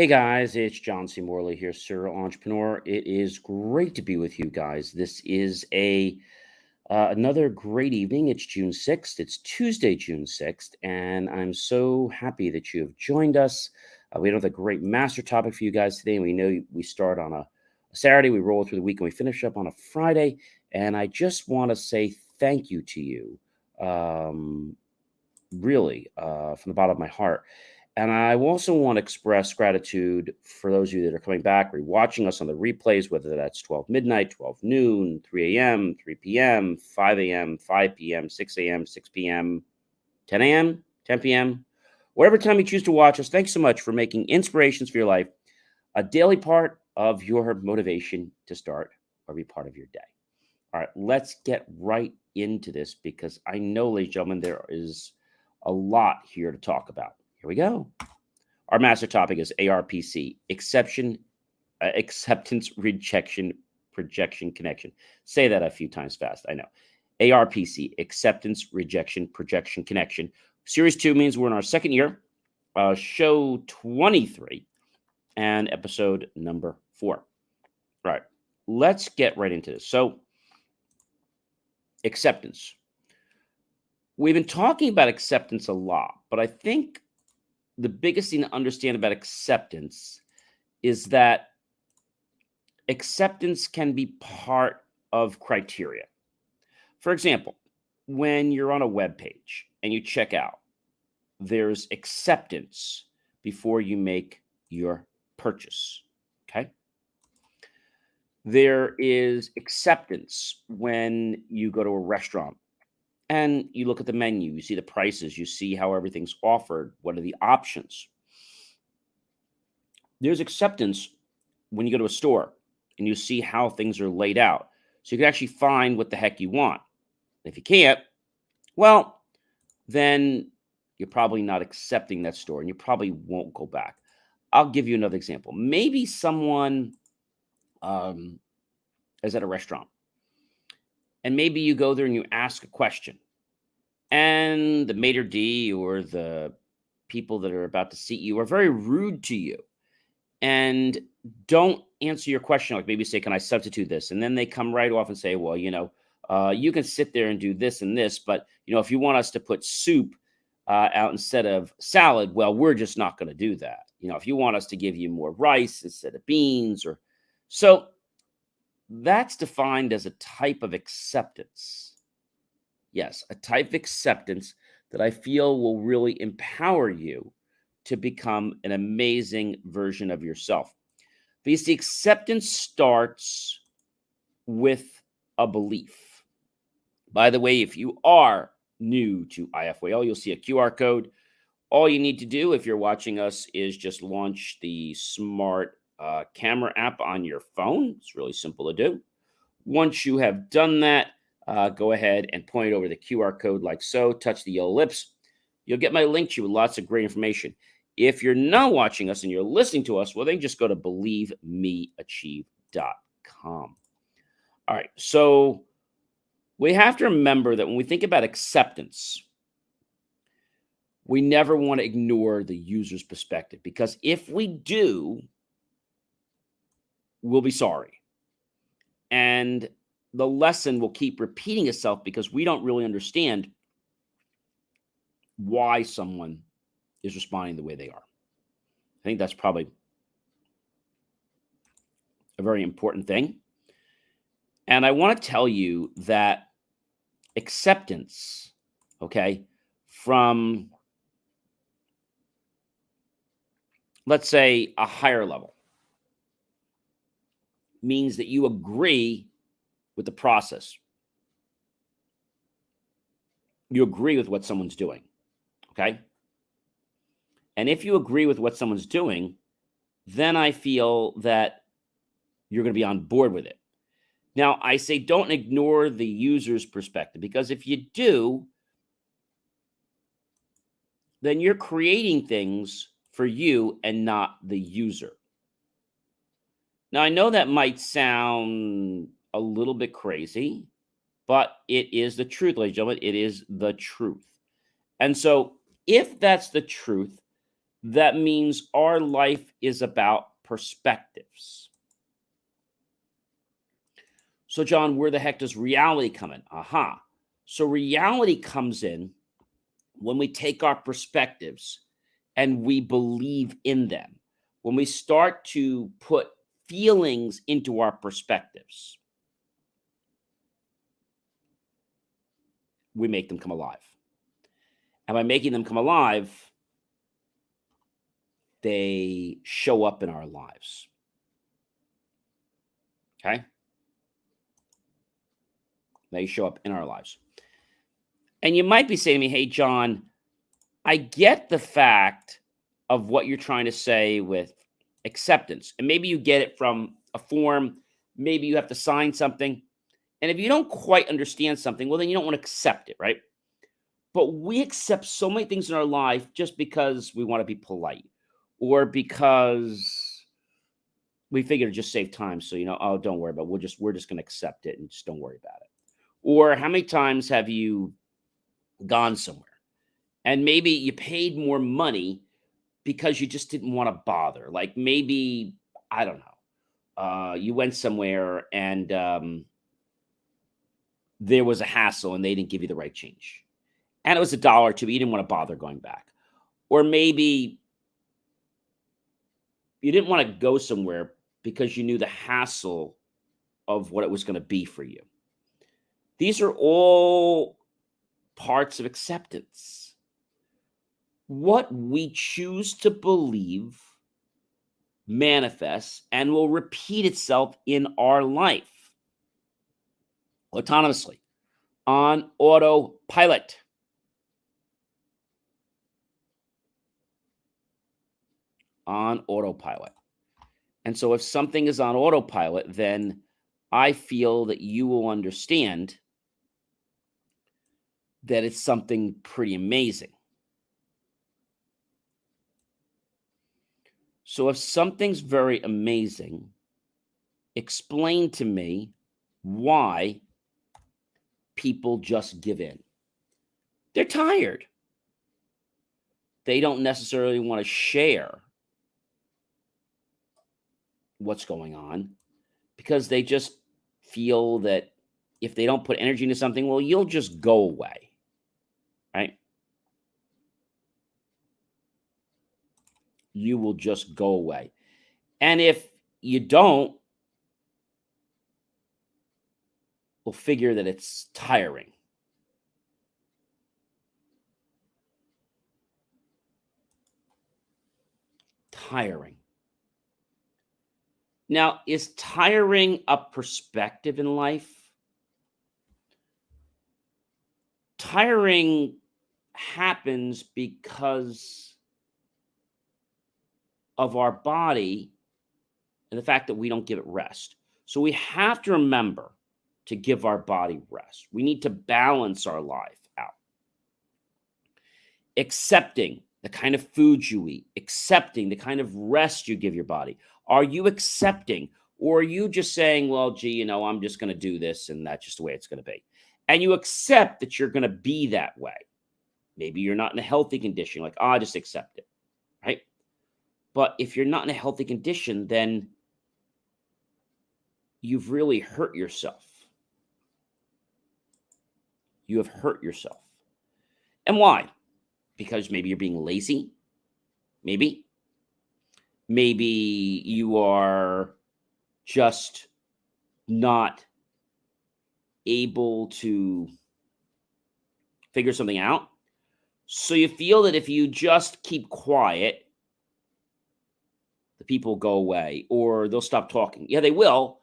Hey guys, it's John C. Morley here, serial entrepreneur. It is great to be with you guys. This is another great evening. It's June 6th. It's Tuesday, June 6th, and I'm so happy that you have joined us. We have a great master topic for you guys today. We know we start on a Saturday, we roll through the week, and we finish up on a Friday. And I just want to say thank you to you, really, from the bottom of my heart. And I also want to express gratitude for those of you that are coming back, watching us on the replays, whether that's 12 midnight, 12 noon, 3 a.m., 3 p.m., 5 a.m., 5 p.m., 6 a.m., 6 p.m., 10 a.m., 10 p.m., whatever time you choose to watch us. Thanks so much for making Inspirations for Your Life a daily part of your motivation to start or be part of your day. All right, let's get right into this because I know, ladies and gentlemen, there is a lot here to talk about. Here we go. Our master topic is ARPC, acceptance, rejection, projection, connection. Say that a few times fast, I know. ARPC, acceptance, rejection, projection, connection. Series 2 means we're in our second year, show 23, and episode number 4. All right, let's get right into this. So, acceptance. We've been talking about acceptance a lot, but I think the biggest thing to understand about acceptance is that acceptance can be part of criteria. For example, when you're on a web page and you check out, there's acceptance before you make your purchase. Okay. There is acceptance when you go to a restaurant and you look at the menu, you see the prices, you see how everything's offered, what are the options. There's acceptance when you go to a store and you see how things are laid out. So you can actually find what the heck you want. If you can't, well, then you're probably not accepting that store and you probably won't go back. I'll give you another example. Maybe someone is at a restaurant and maybe you go there and you ask a question and the maitre d' or the people that are about to seat you are very rude to you and don't answer your question. Like maybe say, can I substitute this? And then they come right off and say, well, you can sit there and do this and this, but if you want us to put soup out instead of salad, well, we're just not going to do that. If you want us to give you more rice instead of beans so that's defined as a type of acceptance. Yes, a type of acceptance that I feel will really empower you to become an amazing version of yourself. Because the acceptance starts with a belief. By the way, if you are new to IFYL, you'll see a QR code. All you need to do if you're watching us is just launch the smart camera app on your phone. It's really simple to do. Once you have done that, go ahead and point over the QR code like so. Touch the yellow lips. You'll get my link to you with lots of great information. If you're not watching us and you're listening to us, well, then just go to believemeachieve.com. All right. So we have to remember that when we think about acceptance, we never want to ignore the user's perspective, because if we do, we'll be sorry. And the lesson will keep repeating itself because we don't really understand why someone is responding the way they are. I think that's probably a very important thing. And I want to tell you that acceptance, okay, from, let's say, a higher level, means that you agree with the process. You agree with what someone's doing, okay? And if you agree with what someone's doing, then I feel that you're going to be on board with it. Now, I say don't ignore the user's perspective, because if you do, then you're creating things for you and not the user. Now, I know that might sound a little bit crazy, but it is the truth, ladies and gentlemen. It is the truth. And so if that's the truth, that means our life is about perspectives. So, John, where the heck does reality come in? Aha. So, reality comes in when we take our perspectives and we believe in them. When we start to put feelings into our perspectives, we make them come alive. And by making them come alive, they show up in our lives. Okay? They show up in our lives. And you might be saying to me, hey, John, I get the fact of what you're trying to say with acceptance. And maybe you get it from a form. Maybe you have to sign something. And if you don't quite understand something, well, then you don't want to accept it, right? But we accept so many things in our life just because we want to be polite or because we figure to just save time. So, oh, don't worry about it. We're just going to accept it and just don't worry about it. Or how many times have you gone somewhere and maybe you paid more money because you just didn't want to bother? Like maybe, I don't know, you went somewhere and there was a hassle and they didn't give you the right change. And it was $1 or $2, but you didn't want to bother going back. Or maybe you didn't want to go somewhere because you knew the hassle of what it was going to be for you. These are all parts of acceptance. What we choose to believe manifests and will repeat itself in our life autonomously on autopilot. On autopilot. And so if something is on autopilot, then I feel that you will understand that it's something pretty amazing. So if something's very amazing, explain to me why people just give in. They're tired. They don't necessarily want to share what's going on because they just feel that if they don't put energy into something, well, you'll just go away, right? You will just go away. And if you don't, we'll figure that it's tiring. Tiring. Now, is tiring a perspective in life? Tiring happens because of our body and the fact that we don't give it rest. So we have to remember to give our body rest. We need to balance our life out. Accepting the kind of food you eat, accepting the kind of rest you give your body. Are you accepting, or are you just saying, well, gee, I'm just going to do this and that's just the way it's going to be? And you accept that you're going to be that way. Maybe you're not in a healthy condition, like, I just accept it, right? But if you're not in a healthy condition, then you've really hurt yourself. You have hurt yourself. And why? Because maybe you're being lazy. Maybe you are just not able to figure something out. So you feel that if you just keep quiet, the people go away or they'll stop talking. Yeah, they will,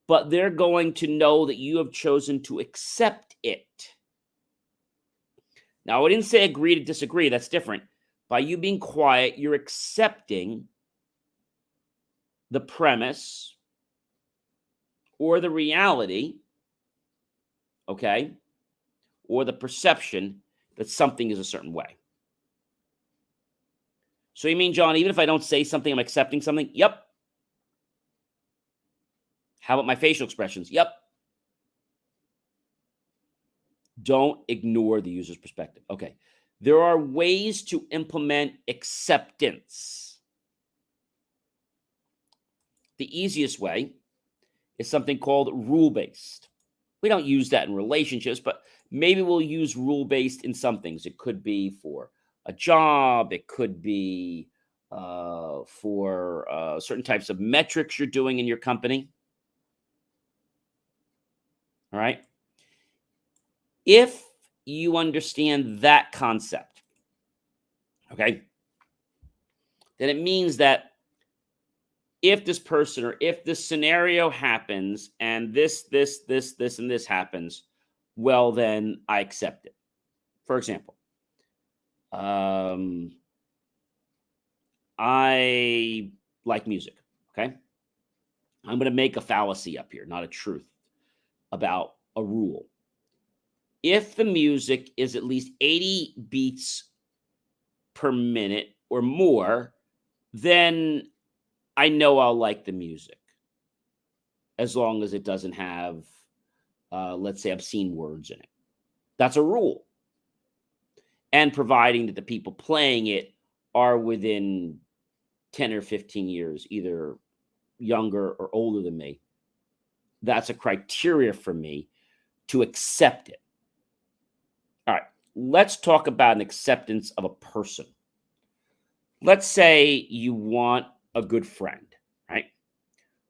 but they're going to know that you have chosen to accept it. Now, I didn't say agree to disagree. That's different. By you being quiet, you're accepting the premise or the reality, okay, or the perception that something is a certain way. So you mean, John, even if I don't say something, I'm accepting something? Yep. How about my facial expressions? Yep. Don't ignore the user's perspective. Okay. There are ways to implement acceptance. The easiest way is something called rule-based. We don't use that in relationships, but maybe we'll use rule-based in some things. It could be for a job. It could be for certain types of metrics you're doing in your company. All right. If you understand that concept, okay, then it means that if this person or if this scenario happens and this, and this happens, well, then I accept it. For example, I like music. Okay. I'm going to make a fallacy up here, not a truth, about a rule. If the music is at least 80 beats per minute or more, then I know I'll like the music as long as it doesn't have, let's say, obscene words in it. That's a rule. And providing that the people playing it are within 10 or 15 years, either younger or older than me, that's a criteria for me to accept it. All right, let's talk about an acceptance of a person. Let's say you want a good friend, right?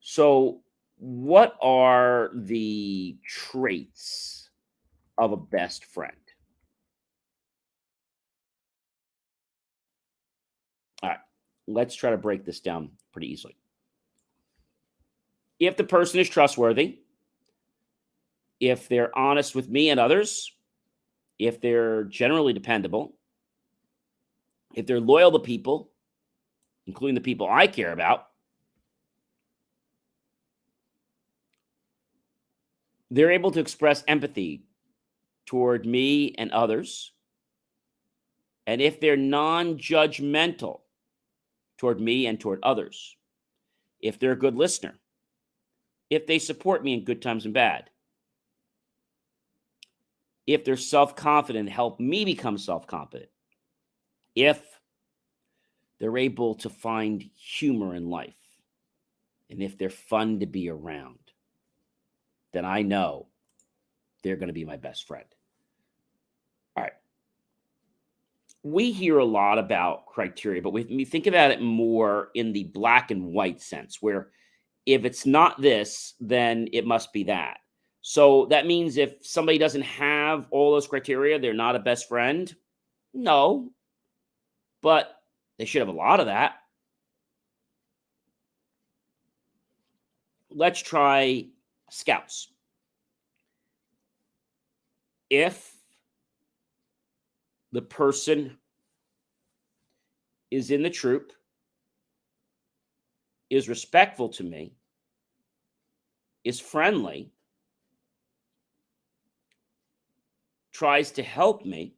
So, what are the traits of a best friend? All right, let's try to break this down pretty easily. If the person is trustworthy, if they're honest with me and others, if they're generally dependable, if they're loyal to people, including the people I care about, they're able to express empathy toward me and others, and if they're non-judgmental toward me and toward others, if they're a good listener, if they support me in good times and bad, if they're self-confident, help me become self-confident, if they're able to find humor in life, and if they're fun to be around, then I know they're going to be my best friend. All right. We hear a lot about criteria, but we think about it more in the black and white sense, where if it's not this, then it must be that. So that means if somebody doesn't have all those criteria, they're not a best friend. No, but they should have a lot of that. Let's try scouts. If the person is in the troop, is respectful to me, is friendly, tries to help me,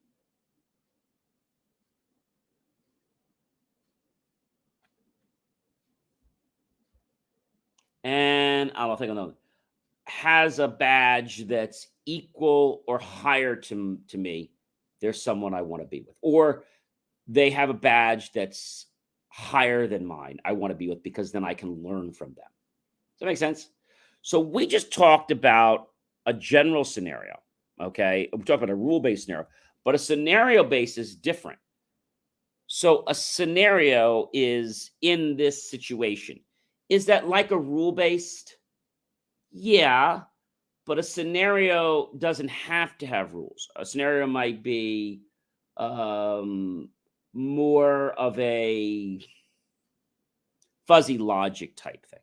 and I don't think I know, has a badge that's equal or higher to me, there's someone I want to be with. Or they have a badge that's higher than mine I want to be with, because then I can learn from them. Does that make sense? So we just talked about a general scenario, okay? We talked about a rule-based scenario, but a scenario-based is different. So a scenario is in this situation. Is that like a rule-based? Yeah, but a scenario doesn't have to have rules. A scenario might be more of a fuzzy logic type thing.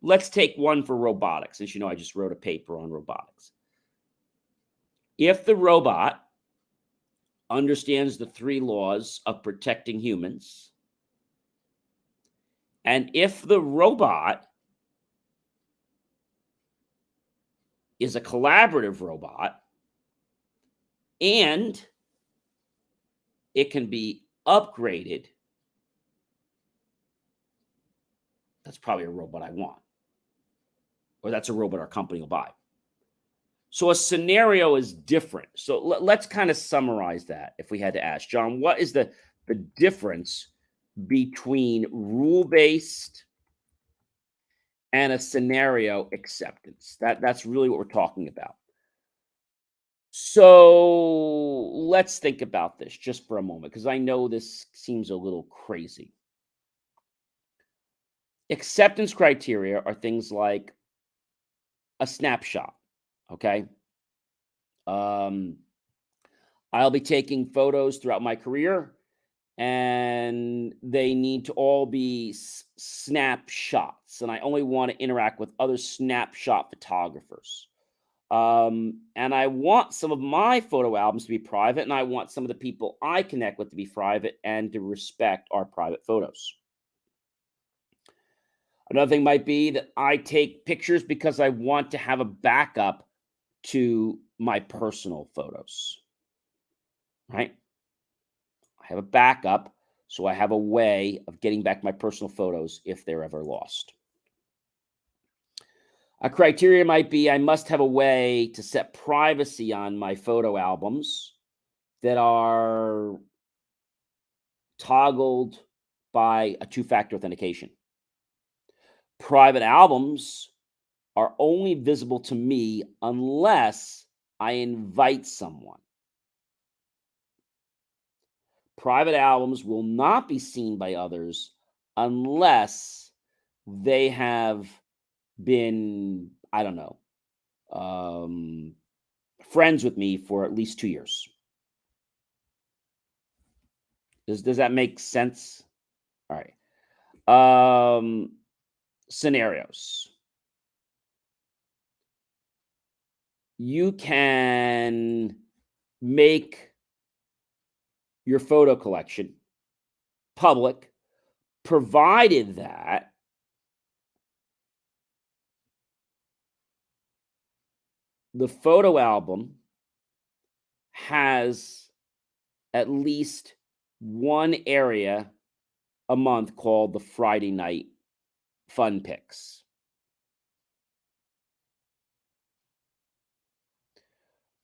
Let's take one for robotics. As you know, I just wrote a paper on robotics. If the robot understands the 3 laws of protecting humans, and if the robot is a collaborative robot, and it can be upgraded, that's probably a robot I want. Or that's a robot our company will buy. So a scenario is different. So let's kind of summarize that if we had to ask. John, what is the difference between rule-based and a scenario acceptance? That's really what we're talking about. So let's think about this just for a moment because I know this seems a little crazy. Acceptance criteria are things like a snapshot. Okay. Um, I'll be taking photos throughout my career, and they need to all be snapshots. And I only want to interact with other snapshot photographers. And I want some of my photo albums to be private, and I want some of the people I connect with to be private and to respect our private photos. Another thing might be that I take pictures because I want to have a backup to my personal photos, right? I have a backup, so I have a way of getting back my personal photos if they're ever lost. A criteria might be I must have a way to set privacy on my photo albums that are toggled by a two-factor authentication. Private albums are only visible to me unless I invite someone. Private albums will not be seen by others unless they have been, I don't know, um, friends with me for at least 2 years. Does that make sense? All right. Scenarios. You can make your photo collection public, provided that the photo album has at least one area a month called the Friday night fun picks.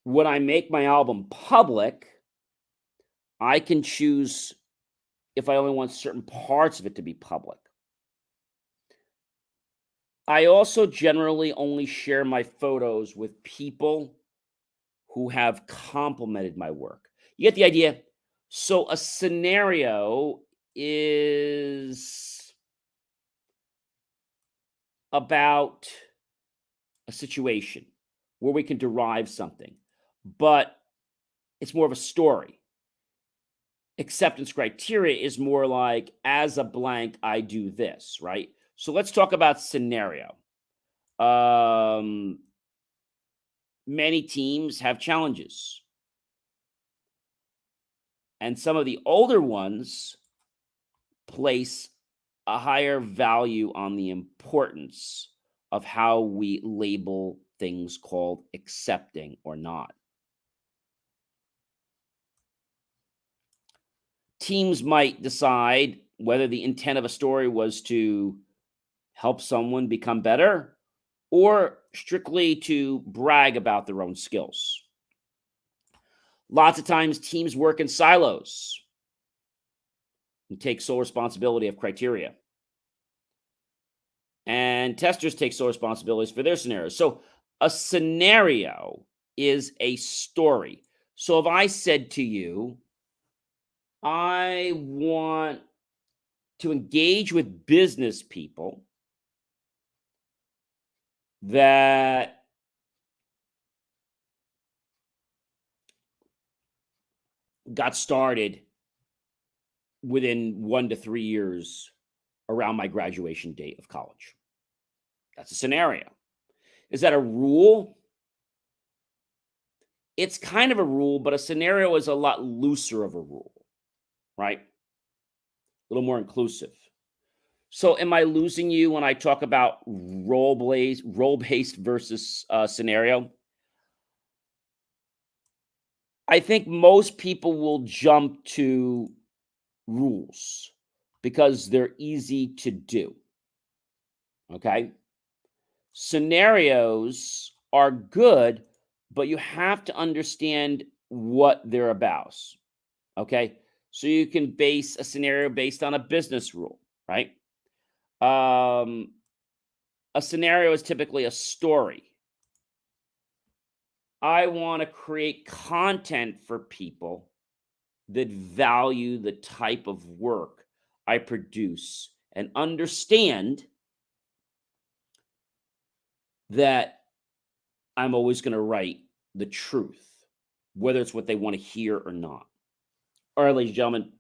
When I make my album public, I can choose if I only want certain parts of it to be public. I also generally only share my photos with people who have complimented my work. You get the idea? So a scenario is about a situation where we can derive something, but it's more of a story. Acceptance criteria is more like, as a blank, I do this, right? So let's talk about scenario. Many teams have challenges, and some of the older ones place a higher value on the importance of how we label things called accepting or not. Teams might decide whether the intent of a story was to help someone become better or strictly to brag about their own skills. Lots of times, teams work in silos and take sole responsibility of criteria. And testers take sole responsibilities for their scenarios. So a scenario is a story. So if I said to you, I want to engage with business people that got started within 1 to 3 years around my graduation date of college. That's a scenario. Is that a rule? It's kind of a rule, but a scenario is a lot looser of a rule, right? A little more inclusive. So am I losing you when I talk about role-based versus scenario? I think most people will jump to rules because they're easy to do. Okay? Scenarios are good, but you have to understand what they're about. Okay. So you can base a scenario based on a business rule, right? A scenario is typically a story. I want to create content for people that value the type of work I produce and understand that I'm always going to write the truth, whether it's what they want to hear or not. All right, ladies and gentlemen,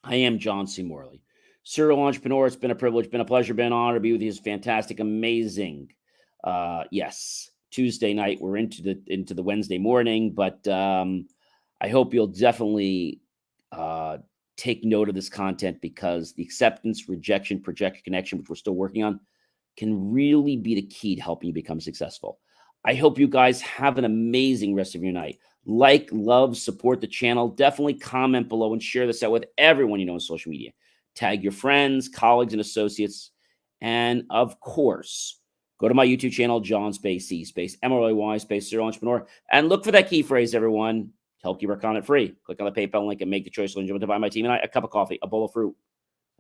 I am John C. Morley, serial entrepreneur. It's been a privilege, been a pleasure, been an honor to be with you. It's fantastic, amazing. Yes, Tuesday night. We're into the Wednesday morning, but I hope you'll definitely take note of this content, because the acceptance, rejection, projected connection, which we're still working on, can really be the key to helping you become successful. I hope you guys have an amazing rest of your night. Like, love, support the channel. Definitely comment below and share this out with everyone you know on social media. Tag your friends, colleagues, and associates. And of course, go to my YouTube channel, John C Morley serial entrepreneur, and look for that key phrase, everyone, to help keep our content free. Click on the PayPal link and make the choice to buy my team and I a cup of coffee, a bowl of fruit,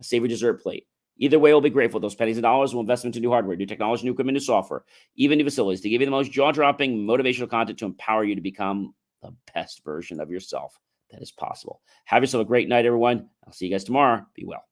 a savory dessert plate. Either way, we'll be grateful. Those pennies and dollars will invest into new hardware, new technology, new equipment, new software, even new facilities, to give you the most jaw-dropping motivational content to empower you to become the best version of yourself that is possible. Have yourself a great night, everyone. I'll see you guys tomorrow. Be well.